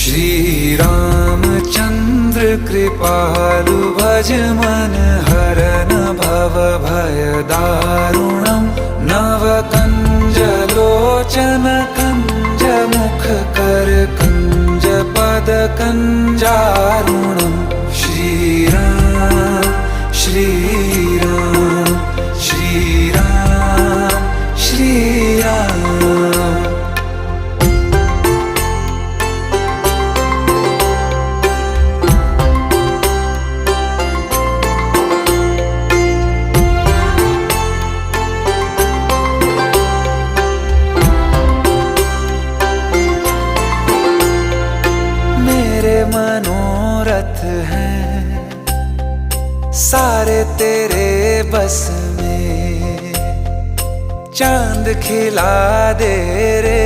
श्री रामचंद्र कृपालु भज मन हरन भव भय दारुणम नव कंज लोचन कंज मुख कर कंज पद कंजारुणम श्री राम श्री राम श्री राम श्री राम। मेरे मनोरथ हैं सारे तेरे बस में, चांद खिला दे रे